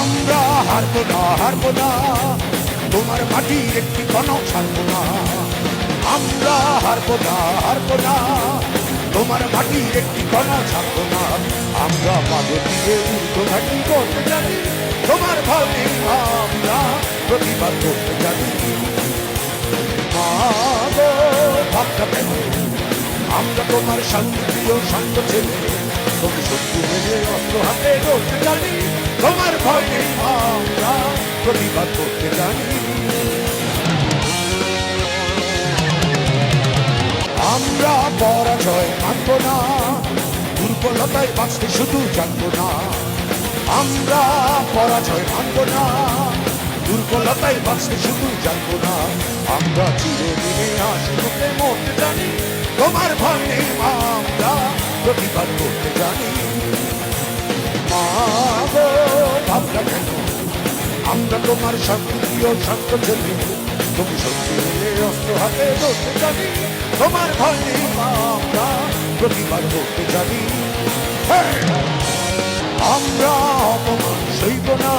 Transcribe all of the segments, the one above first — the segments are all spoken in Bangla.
আমরা হারবো না তোমার মাটির একটি কণক ছাড়বো না। আমরা হারবো না তোমার মাটির একটি কণা ছাড়বো না। আমরা পাগল দিয়ে উল্টো ঘাটি করতে জানি, তোমার ভয় নেই আমরা প্রতিবাদ করতে জানি। মা গো ভাবটা কেন, আমরা তোমার শান্তিপ্রিয় শান্ত ছেলে, তুমি শত্রু মেনে অস্ত্র হাতে করতে জানি, তোমার ভয় নেই আমরা প্রতিবাদ করতে জানি। আমরা পরাজয় মানব না, দুর্বলতায় বাঁচতে শুধু জানবো না। আমরা পরাজয় মানব না, দুর্বলতায় বাঁচতে শুধু জানবো না। আমরা চিরদিনে হাসিমুখে মরতে জানি, তোমার ভয় নেই আমরা প্রতিবাদ করতে জানি। মা গো ভাবনা কেন, আমরা তোমার শান্তিপ্রিয় শান্ত ছেলে, তুমি শক্তি মিলে অস্ত্র হাতে ধরতে জানি, তোমার ভয় নেই আমরা প্রতিবাদ করতে জানি। আমরা অপমান সইব না,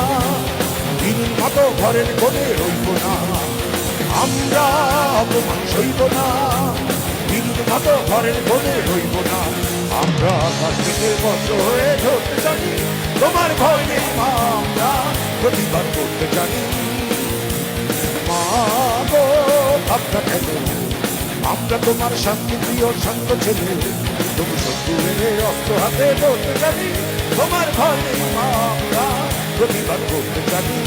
দিনের মতো ঘরের কোণে রইব না। আমরা অপমান সইব না, দিনের মতো ঘরের কোণে রইব না। আমরা আকাশ থেকে বন্ধ হয়ে ধরতে জানি, তোমার ভয় নেই আমরা প্রতিবাদ করতে জানি। মা গো ভাবনা কেন, আমরা তোমার শান্তিপ্রিয় শান্ত ছেলে, তুমি শত্রু মেনে অস্ত্র হাতে ধরতে জানি, তোমার ভয় নেই আমরা প্রতিবাদ করতে জানি।